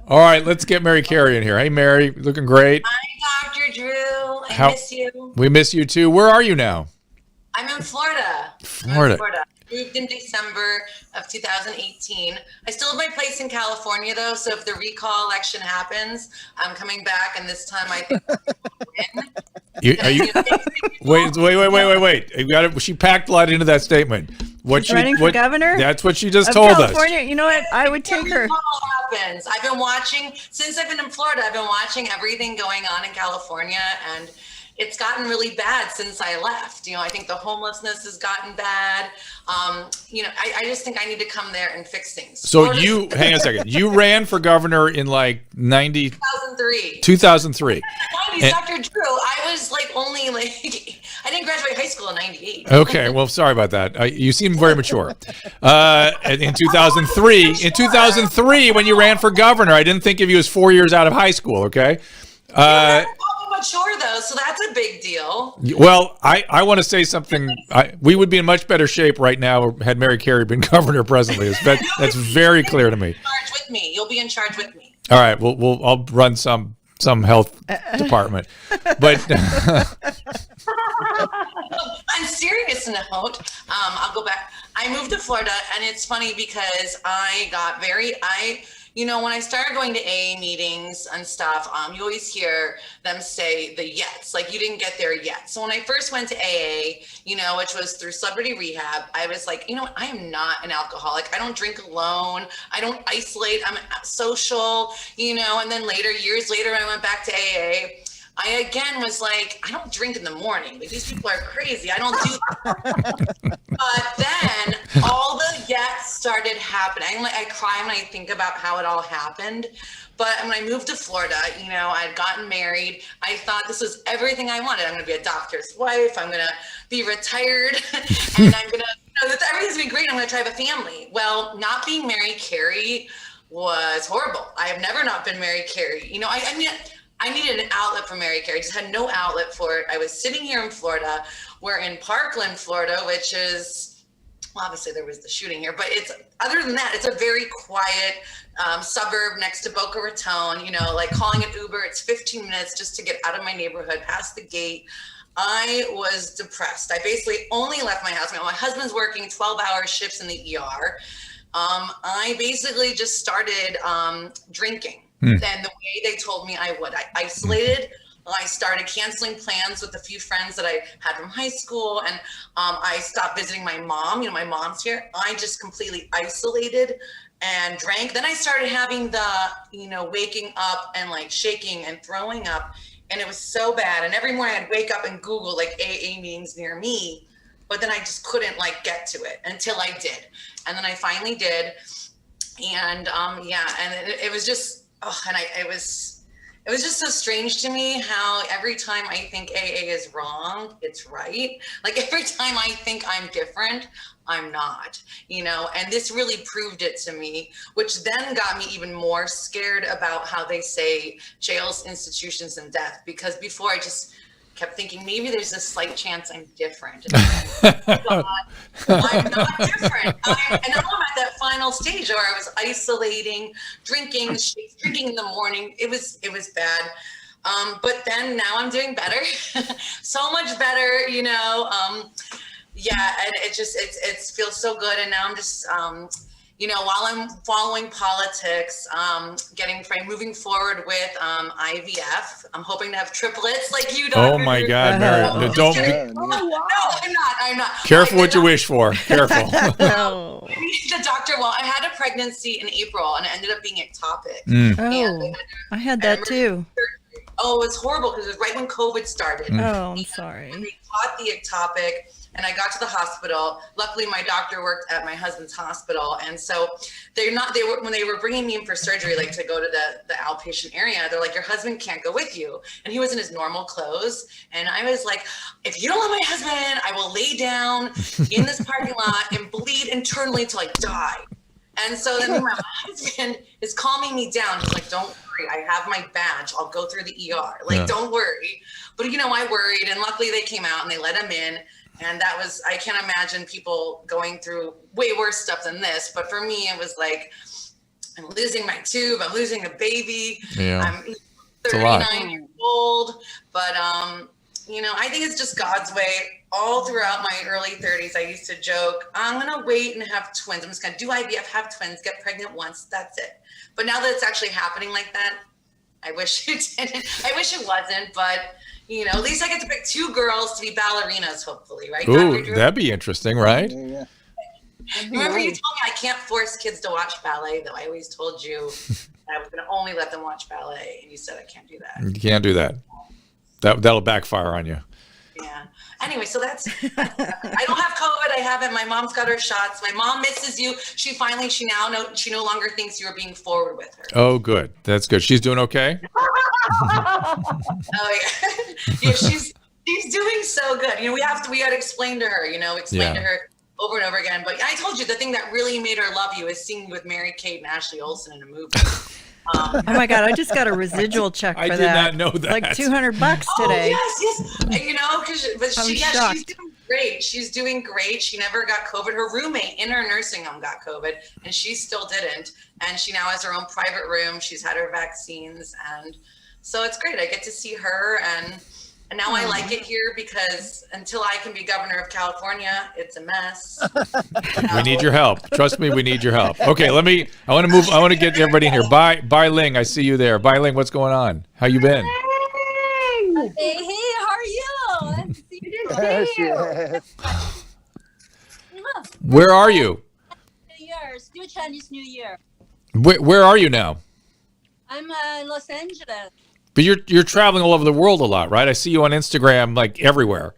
All right, let's get Mary Carey in here. Hey, Mary, looking great. Hi, Dr. Drew. I miss you. We miss you too. Where are you now? I'm in Florida. Florida. Moved in December of 2018. I still have my place in California, though, so if the recall election happens, I'm coming back, and this time I think we'll win. Wait. You got it. She packed a lot into that statement. Running for governor? That's what she just told California. us. You know what? I would take her. Happens. I've been watching, since I've been in Florida, I've been watching everything going on in California, and it's gotten really bad since I left. I think the homelessness has gotten bad. I just think I need to come there and fix things. So hang on a second. You ran for governor in like 2003. 2003. 90s, Dr. Drew. I was only I didn't graduate high school in 98. Okay, well, sorry about that. You seem very mature. In 2003, when you ran for governor, I didn't think of you as 4 years out of high school. Okay. Mature though, so that's a big deal. Well, I want to say something. We would be in much better shape right now had Mary Carey been governor presently. That's very clear to me. Charge with me. You'll be in charge with me. All right. I'll run some health department, but on serious note, I'll go back. I moved to Florida, and it's funny because I got when I started going to AA meetings and stuff, you always hear them say the yets, like you didn't get there yet. So when I first went to AA, which was through Celebrity Rehab, I was like, I am not an alcoholic. I don't drink alone. I don't isolate. I'm social, and then years later, I went back to AA. I again was like, I don't drink in the morning. These people are crazy. I don't do that. But then all the yets started happening. I cry when I think about how it all happened. But when I moved to Florida, I'd gotten married. I thought this was everything I wanted. I'm going to be a doctor's wife. I'm going to be retired. And I'm going to, everything's going to be great. I'm going to try to have a family. Well, not being Mary Carey was horrible. I have never not been Mary Carey. I needed an outlet for Mary Carey. I just had no outlet for it. I was sitting here in Florida. We're in Parkland, Florida, which is, obviously there was the shooting here, but other than that, it's a very quiet suburb next to Boca Raton. Calling an Uber, it's 15 minutes just to get out of my neighborhood, past the gate. I was depressed. I basically only left my house. My husband's working 12-hour shifts in the ER. I basically just started drinking. Then the way they told me I would. I isolated. I started canceling plans with a few friends that I had from high school, and I stopped visiting my mom. My mom's here. I just completely isolated and drank. Then I started having the, waking up and shaking and throwing up, and it was so bad. And every morning I'd wake up and Google AA meetings near me, but then I just couldn't get to it until I did, and then I finally did, and it was just. It was just so strange to me how every time I think AA is wrong, it's right. Every time I think I'm different, I'm not, and this really proved it to me, which then got me even more scared about how they say jails, institutions, and death, because before I just kept thinking maybe there's a slight chance I'm different. I'm not different. And now I'm at that final stage where I was isolating, drinking in the morning. It was bad. But then now I'm doing better, so much better, and it feels so good. And now I'm just, while I'm following politics, moving forward with IVF. I'm hoping to have triplets like you, Dr. Oh my God, Mary! No, I'm not. Careful what you wish for. Careful. No. The doctor. Well, I had a pregnancy in April, and it ended up being ectopic. Oh, I had that too. Oh, it was horrible because it was right when COVID started. Oh, I'm sorry. And they caught the ectopic. And I got to the hospital. Luckily, my doctor worked at my husband's hospital. And so when they were bringing me in for surgery, to go to the outpatient area, they're like, your husband can't go with you. And he was in his normal clothes. And I was like, if you don't love my husband, I will lay down in this parking lot and bleed internally until I die. And so then my husband is calming me down. He's like, don't worry, I have my badge. I'll go through the ER. Don't worry. But, I worried. And luckily they came out and they let him in. And that was, I can't imagine people going through way worse stuff than this. But for me, it was like, I'm losing my tube. I'm losing a baby. Yeah. I'm 39 years old. But, you know, I think it's just God's way. All throughout my early 30s, I used to joke, I'm going to wait and have twins. I'm just going to do IVF, have twins, get pregnant once. That's it. But now that it's actually happening like that, I wish it didn't. I wish it wasn't. But, you know, at least I get to pick 2 girls to be ballerinas, hopefully, right? Ooh, that'd be interesting, right? Yeah. Remember you told me I can't force kids to watch ballet, though. I always told you I was going to only let them watch ballet, and you said I can't do that. You can't do that. That'll backfire on you. Yeah. Anyway, so that's I don't have COVID. I haven't. My mom's got her shots. My mom misses you. She no longer thinks you're being forward with her. Oh, good. That's good. She's doing okay? Oh yeah. Yeah, she's doing so good. You know, we got to explain to her, to her over and over again. But I told you the thing that really made her love you is singing with Mary Kate and Ashley Olsen in a movie. Oh my God! I just got a residual check for that. I did not know that. Like $200 today. Oh, yes. You know, shocked. she's doing great. She's doing great. She never got COVID. Her roommate in her nursing home got COVID, and she still didn't. And she now has her own private room. She's had her vaccines, and so it's great. I get to see her, and now I like it here because until I can be governor of California, it's a mess. We need your help. Trust me, we need your help. Okay, I want to get everybody in here. Bye, Ling. I see you there. Bye, Ling. What's going on? How you been? Hey, how are you? Nice to see you. Where are you? New Year, still Chinese New Year. Where are you now? I'm in Los Angeles. But you're traveling all over the world a lot, right? I see you on Instagram, like everywhere.